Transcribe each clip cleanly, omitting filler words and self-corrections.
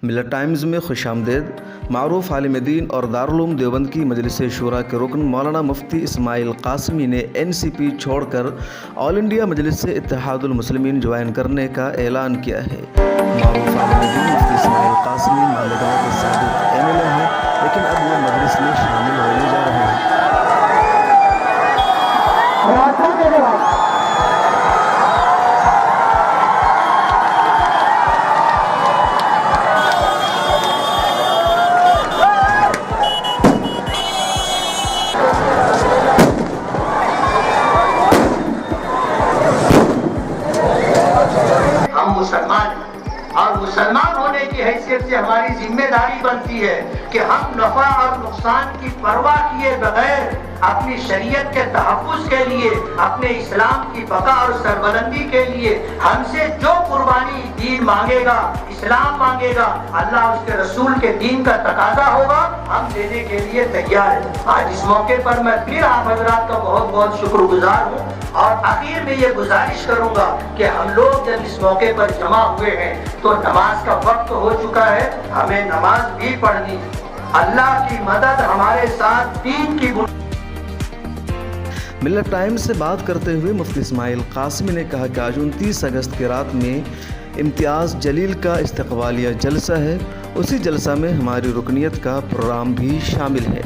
ملت ٹائمز میں خوش آمدید۔ معروف عالم دین اور دارالعلوم دیوبند کی مجلس شورا کے رکن مولانا مفتی اسماعیل قاسمی نے NCP چھوڑ کر آل انڈیا مجلس اتحاد المسلمین جوائن کرنے کا اعلان کیا ہے۔ معروف عالم دین مفتی اسماعیل قاسمی مالیگاؤں کے سابق MLA ہیں، لیکن اب وہ مجلس میں شامل ہونے جا رہے ہیں۔ ہم مسلمان ہیں اور مسلمان ہونے کی حیثیت سے ہماری ذمہ داری بنتی ہے کہ ہم نفع اور نقصان کی پرواہ کیے بغیر اپنی شریعت کے تحفظ کے لیے، اپنے اسلام کی بقا اور سربلندی کے لیے ہم سے جو قربانی دین مانگے گا، اسلام مانگے گا، اللہ اس کے رسول کے دین کا تقاضا ہوگا، ہم دینے کے لیے تیار ہیں۔ آج اس موقع پر میں پھر آپ حضرات کا بہت بہت شکر گزار ہوں اور آخر میں یہ گزارش کروں گا کہ ہم لوگ جب اس موقع پر جمع ہوئے ہیں تو نماز کا وقت ہو چکا ہے، ہمیں نماز بھی پڑھنی ہے۔ اللہ کی مدد ہمارے ساتھ دین کی ملت ٹائمز سے بات کرتے ہوئے مفتی اسماعیل قاسمی نے کہا کہ آج 29 اگست کی رات میں امتیاز جلیل کا استقبالیہ جلسہ ہے، اسی جلسہ میں ہماری رکنیت کا پروگرام بھی شامل ہے۔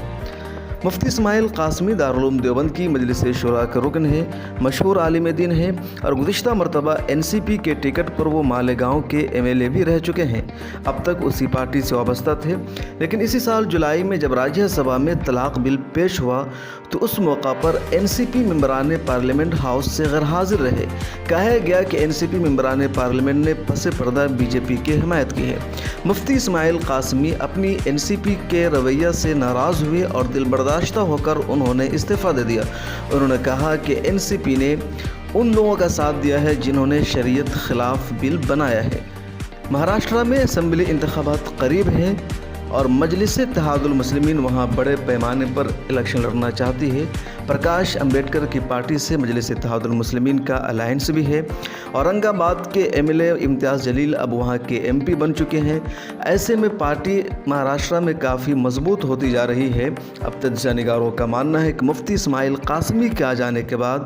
مفتی اسماعیل قاسمی دارالعلوم دیوبند کی مجلس شورا کا رکن ہے، مشہور عالم دین ہیں اور گزشتہ مرتبہ NCP کے ٹکٹ پر وہ مالیگاؤں کے MLA بھی رہ چکے ہیں۔ اب تک اسی پارٹی سے وابستہ تھے، لیکن اسی سال جولائی میں جب راجیہ سبھا میں طلاق بل پیش ہوا تو اس موقع پر NCP ممبران پارلیمنٹ ہاؤس سے غیر حاضر رہے۔ کہا گیا کہ NCP ممبران پارلیمنٹ نے پس پردہ BJP کی حمایت کی ہے۔ مفتی اسماعیل قاسمی اپنی NCP کے رویہ سے ناراض ہوئے اور دل برداشتہ ہو کر انہوں نے استعفیٰ دے دیا۔ انہوں نے کہا کہ NCP نے ان لوگوں کا ساتھ دیا ہے جنہوں نے شریعت خلاف بل بنایا ہے۔ مہاراشٹرا میں اسمبلی انتخابات قریب ہیں اور مجلس اتحاد المسلمین وہاں بڑے پیمانے پر الیکشن لڑنا چاہتی ہے۔ پرکاش امبیڈکر کی پارٹی سے مجلس اتحاد المسلمین کا الائنس بھی ہے۔ اورنگ آباد کے MLA امتیاز جلیل اب وہاں کے MP بن چکے ہیں۔ ایسے میں پارٹی مہاراشٹرا میں کافی مضبوط ہوتی جا رہی ہے۔ اب تجزیہ نگاروں کا ماننا ہے کہ مفتی اسماعیل قاسمی کے آ جانے کے بعد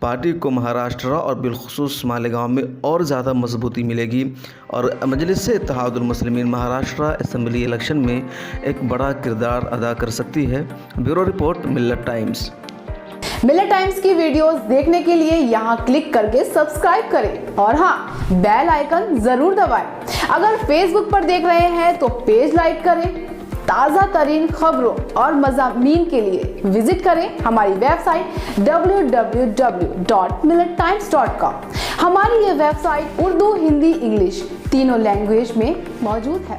پارٹی کو مہاراشٹرا اور بالخصوص مالیگاؤں میں اور زیادہ مضبوطی ملے گی اور مجلس اتحاد المسلمین مہاراشٹرا اسمبلی الیکشن میں ایک بڑا کردار ادا کر سکتی ہے۔ بیورو رپورٹ، ملت ٹائمز۔ ملت ٹائمز کی ویڈیوز دیکھنے کے لیے یہاں کلک کر کے سبسکرائب کریں اور ہاں، بیل آئیکن ضرور دبائیں۔ اگر فیس بک پر دیکھ رہے ہیں تو پیج لائک کریں۔ تازہ ترین خبروں اور مضامین کے لیے وزٹ کریں ہماری ویب سائٹ www.millettimes.com۔ ہماری یہ web site Urdu, Hindi, English تینوں لینگویج میں موجود ہے۔